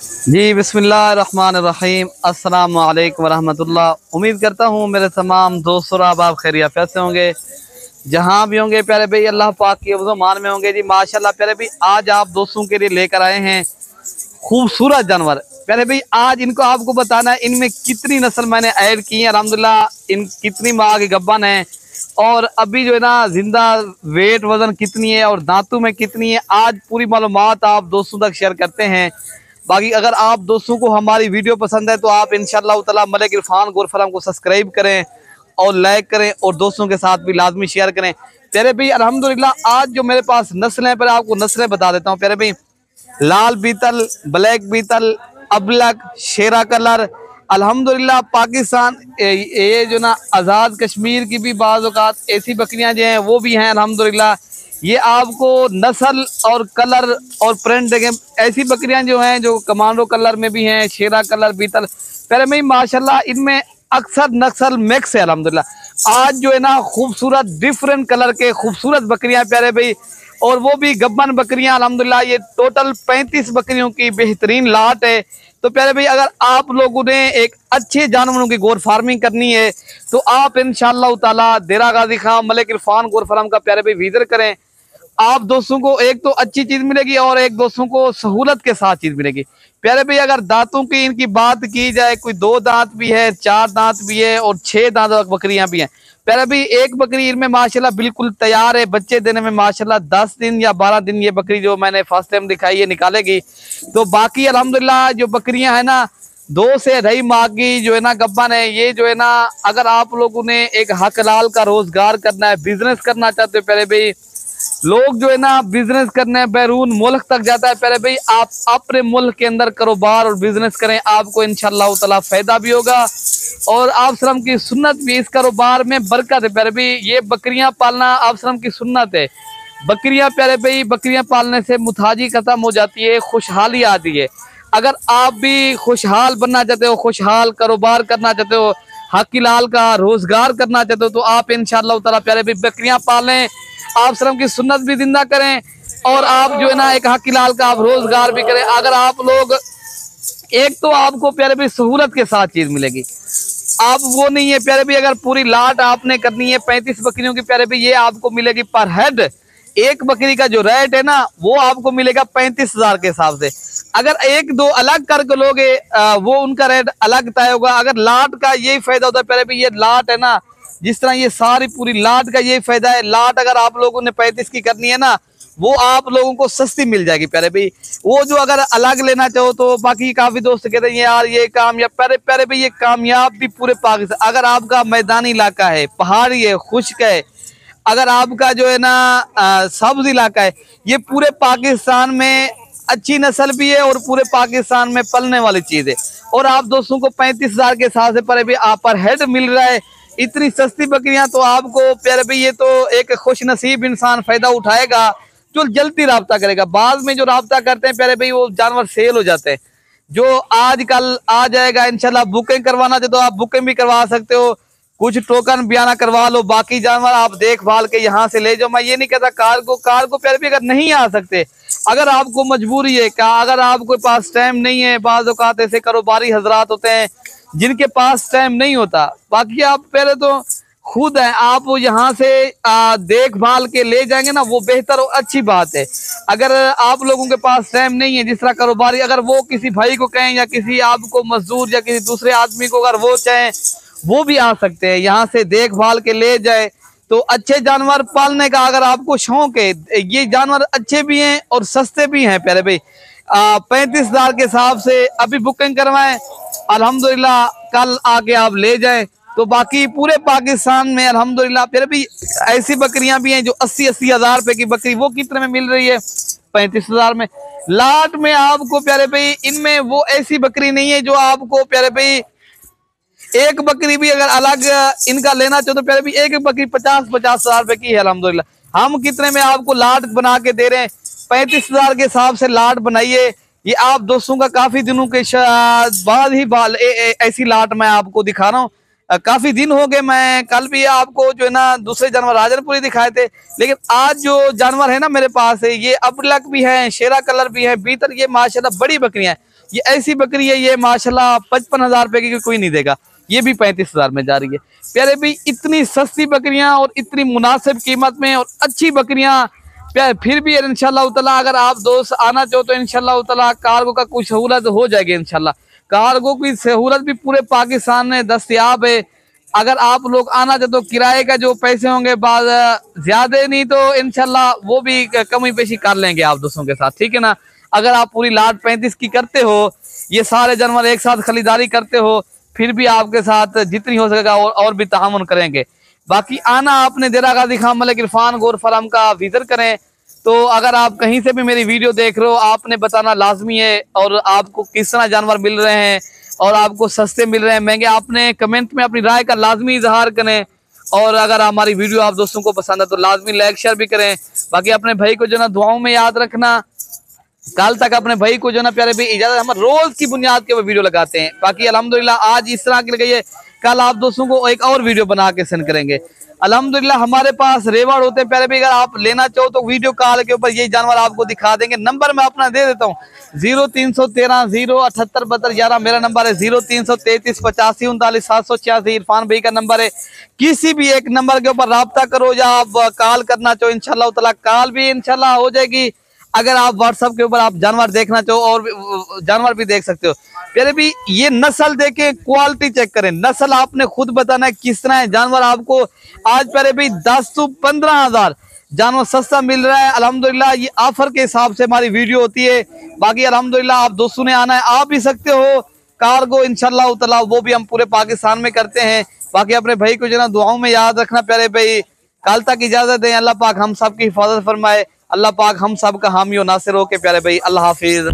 जी बिस्मिल्लाहिर्रहमानिर्रहीम। अस्सलाम वालेकुम वरहमतुल्लाह। उम्मीद करता हूँ मेरे तमाम दोस्त और अहबाब खैरियत से होंगे, जहाँ भी होंगे प्यारे भाई अल्लाह पाक की मान में होंगे। जी माशाल्लाह प्यारे भाई, आज आप दोस्तों के लिए लेकर आए हैं खूबसूरत जानवर। प्यारे भाई आज इनको आपको बताना है इनमें कितनी नस्ल मैंने ऐड की है, अल्हम्दुलिल्लाह इन कितनी माह की गब्बन है और अभी जो है ना जिंदा वेट वजन कितनी है और दांतों में कितनी है। आज पूरी मालूमात आप दोस्तों तक शेयर करते हैं। बाकी अगर आप दोस्तों को हमारी वीडियो पसंद है तो आप इंशाअल्लाह ताला मलिक इरफान गौर फार्म को सब्सक्राइब करें और लाइक करें और दोस्तों के साथ भी लाजमी शेयर करें। प्यारे भाई अल्हम्दुलिल्लाह आज जो मेरे पास नस्लें हैं, पर आपको नस्लें बता देता हूँ प्यारे भाई। लाल बीतल, ब्लैक बीतल, अबलक, शेरा कलर, अल्हम्दुलिल्लाह पाकिस्तान ये जो ना आज़ाद कश्मीर की भी बाज़ औक़ात ऐसी बकरियां जो हैं वो भी हैं अल्हम्दुलिल्लाह। ये आपको नस्ल और कलर और प्रिंट देखें, ऐसी बकरियां जो हैं जो कमांडो कलर में भी हैं, शेरा कलर, बीतल। पहले में माशाल्लाह इनमें अक्सर नस्ल मिक्स है अल्हम्दुलिल्लाह। आज जो है ना खूबसूरत डिफरेंट कलर के खूबसूरत बकरियां प्यारे भाई, और वो भी गब्बन बकरियां अल्हम्दुलिल्लाह। ये टोटल 35 बकरियों की बेहतरीन लाट है। तो प्यारे भाई अगर आप लोगों ने एक अच्छे जानवरों की गोर फार्मिंग करनी है तो आप इंशाअल्लाह ताला देरा गाजी खां मलिक इरफान गोर फार्म का प्यारे भाई विजिट करें। आप दोस्तों को एक तो अच्छी चीज मिलेगी और एक दोस्तों को सहूलत के साथ चीज मिलेगी। प्यारे भाई अगर दांतों की इनकी बात की जाए, कोई 2 दांत भी है, 4 दांत भी है और 6 दांत बकरियां भी हैं। प्यारे भाई एक बकरी इनमें माशाल्लाह बिल्कुल तैयार है बच्चे देने में। माशाल्लाह 10 दिन या 12 दिन ये बकरी जो मैंने फर्स्ट टाइम दिखाई है निकालेगी। तो बाकी अल्हम्दुलिल्लाह जो बकरियां है ना 2 से 2.5 माह की जो है ना गब्बन है। ये जो है ना अगर आप लोगों ने एक हक लाल का रोजगार करना है, बिजनेस करना चाहते हो प्यारे भाई, लोग जो है ना बिजनेस करने बैरून मुल्क तक जाता है प्यारे भाई, आप अपने मुल्क के अंदर कारोबार और बिजनेस करें, आपको इंशाअल्लाह ताला फायदा भी होगा और आप सलाम की सुन्नत भी इस कारोबार में बरकत है। प्यारे भाई ये बकरियां पालना आप सलाम की सुन्नत है। बकरियां प्यारे भाई बकरियां पालने से मुताजी खत्म हो जाती है, खुशहाली आती है। अगर आप भी खुशहाल बनना चाहते हो, खुशहाल कारोबार करना चाहते हो, हक लाल का रोजगार करना चाहते हो, तो आप इंशाअल्लाह ताला प्यारे भाई बकरियां पालें, आप सलाम की सुन्नत भी जिंदा करें और आप जो है ना एक हक लाल का आप रोजगार भी करें। अगर आप लोग एक तो आपको प्यारे भाई सहूलत के साथ चीज मिलेगी। आप वो नहीं है प्यारे भाई अगर पूरी लाट आपने करनी है 35 बकरियों की प्यारे भाई, ये आपको मिलेगी पर हेड। एक बकरी का जो रेट है ना वो आपको मिलेगा 35,000 के हिसाब से। अगर 1-2 अलग करके लोगे वो उनका रेट अलग तय होगा। अगर लाट का यही फायदा होता है प्यारे भाई, ये लाट है ना जिस तरह ये सारी पूरी लाट का यही फायदा है। लाट अगर आप लोगों ने 35 की करनी है ना वो आप लोगों को सस्ती मिल जाएगी प्यारे भाई। वो जो अगर अलग लेना चाहो तो बाकी काफी दोस्त कहते हैं यार ये कामयाब, प्यारे प्यारे भाई ये कामयाब भी पूरे पाकिस्तान। अगर आपका मैदानी इलाका है, पहाड़ी है, खुश्क है, अगर आपका जो है ना सब्ज इलाका है, ये पूरे पाकिस्तान में अच्छी नस्ल भी है और पूरे पाकिस्तान में पलने वाली चीज है। और आप दोस्तों को 35,000 के हिसाब से पर भी आप पर हेड मिल रहा है इतनी सस्ती बकरियां, तो आपको प्यारे भाई ये तो एक खुश नसीब इंसान फायदा उठाएगा जो जल्दी राब्ता करेगा। बाद में जो राब्ता करते हैं प्यारे भाई वो जानवर सेल हो जाते हैं। जो आज कल आ जाएगा इंशाल्लाह, बुकिंग करवाना चाहे तो आप बुकिंग भी करवा सकते हो, कुछ टोकन बयाना करवा लो, बाकी जानवर आप देखभाल के यहाँ से ले जाओ। मैं ये नहीं कहता कार को प्यारे भाई अगर नहीं आ सकते, अगर आपको मजबूरी है क्या, अगर आपके पास टाइम नहीं है, बाज़ औक़ात ऐसे कारोबारी हजरात होते हैं जिनके पास टाइम नहीं होता, बाकी आप पहले तो खुद है आप वो यहाँ से देखभाल के ले जाएंगे ना वो बेहतर और अच्छी बात है। अगर आप लोगों के पास टाइम नहीं है जिस तरह कारोबारी, अगर वो किसी भाई को कहें या किसी आपको मजदूर या किसी दूसरे आदमी को अगर वो चाहें वो भी आ सकते हैं यहाँ से देखभाल के ले जाए। तो अच्छे जानवर पालने का अगर आपको शौक है, ये जानवर अच्छे भी हैं और सस्ते भी हैं प्यारे भाई। 35,000 के हिसाब से अभी बुकिंग करवाएं, अल्हम्दुलिल्लाह कल आके आप ले जाएं। तो बाकी पूरे पाकिस्तान में अल्हम्दुलिल्लाह प्यारे भाई ऐसी बकरियां भी हैं जो 80-80 हजार रुपए की बकरी वो कितने में मिल रही है, 35,000 में। लाट में आपको प्यारे भाई इनमें वो ऐसी बकरी नहीं है जो आपको प्यारे भाई एक बकरी भी अगर अलग इनका लेना चाहो तो प्यारे भाई एक बकरी 50-50 हजार रुपए की है अल्हम्दुलिल्लाह। हम कितने में आपको लाट बना के दे रहे हैं, 35,000 के हिसाब से लाट बनाइए। ये आप दोस्तों का काफी दिनों के बाद ही ऐसी लाट मैं आपको दिखा रहा हूँ। काफी दिन हो गए, मैं कल भी आपको जो है ना दूसरे जानवर राजनपुरी दिखाए थे, लेकिन आज जो जानवर है ना मेरे पास है ये अबलक भी है, शेरा कलर भी है, बीतल, ये माशाल्लाह बड़ी बकरियां हैं। ये ऐसी बकरी है, ये माशाल्लाह 55,000 रुपए की कोई नहीं देगा, ये भी 35,000 में जा रही है। प्यारे भाई इतनी सस्ती बकरियां और इतनी मुनासिब कीमत में और अच्छी बकरियां प्यारे, फिर भी इंशाल्लाह ताला अगर आप दोस्त आना चाहो तो इंशाल्लाह ताला कार्गो का कुछ सहूलत हो जाएगी। इंशाल्लाह कार्गो की सहूलत भी पूरे पाकिस्तान में दस्तयाब है। अगर आप लोग आना चाहते तो किराए का जो पैसे होंगे बाद ज्यादा नहीं तो इंशाल्लाह वो भी कमी पेशी कर लेंगे आप दोस्तों के साथ, ठीक है ना। अगर आप पूरी लाट 35 की करते हो, ये सारे जानवर एक साथ खरीदारी करते हो, फिर भी आपके साथ जितनी हो सकेगा और भी तहामुन करेंगे। बाकी आना आपने देरा गाजी खान मलिक इरफान गोर फार्म का विजिट करें। तो अगर आप कहीं से भी मेरी वीडियो देख रहे हो, आपने बताना लाजमी है और आपको किस तरह जानवर मिल रहे हैं और आपको सस्ते मिल रहे हैं महंगे, आपने कमेंट में अपनी राय का लाजमी इजहार करें। और अगर हमारी वीडियो आप दोस्तों को पसंद है तो लाजमी लाइक शेयर भी करें। बाकी अपने भाई को जो ना दुआओं में याद रखना। कल तक अपने भाई को जो ना प्यारे भाई इजाजत, हम रोज की बुनियाद के ऊपर वीडियो लगाते हैं। बाकी अल्हम्दुलिल्लाह आज इस तरह की लगाई है, कल आप दोस्तों को एक और वीडियो बना के सेंड करेंगे। अल्हम्दुलिल्लाह हमारे पास रेवड़ होते हैं प्यारे भाई, अगर आप लेना चाहो तो वीडियो कॉल के ऊपर यही जानवर आपको दिखा देंगे। नंबर मैं अपना दे देता हूँ 0313 078 72 11, मेरा नंबर है 0333 85 39 786, इरफान भाई का नंबर है। किसी भी एक नंबर के ऊपर राब्ता करो या आप कॉल करना चाहो इंशाल्लाह ताला कॉल भी इंशाल्लाह हो जाएगी। अगर आप व्हाट्सएप के ऊपर आप जानवर देखना चाहो और जानवर भी देख सकते हो। प्यारे भी ये नस्ल देखे, क्वालिटी चेक करें, नस्ल आपने खुद बताना है किस तरह है जानवर। आपको आज प्यारे भाई 10 से 15,000 जानवर सस्ता मिल रहा है अल्हम्दुलिल्लाह। ये ऑफर के हिसाब से हमारी वीडियो होती है। बाकी अल्हम्दुलिल्लाह आप दोस्तों ने आना है, आ भी सकते हो। कार्गो इंशाल्लाह ताला वो भी हम पूरे पाकिस्तान में करते हैं। बाकी अपने भाई को जो ना दुआओं में याद रखना प्यारे भाई। कल तक इजाजत दें, अल्लाह पाक हम सब की हिफाजत फरमाए, अल्लाह पाक हम सब का हामी और नासिर हो के प्यारे भाई। अल्लाह हाफिज।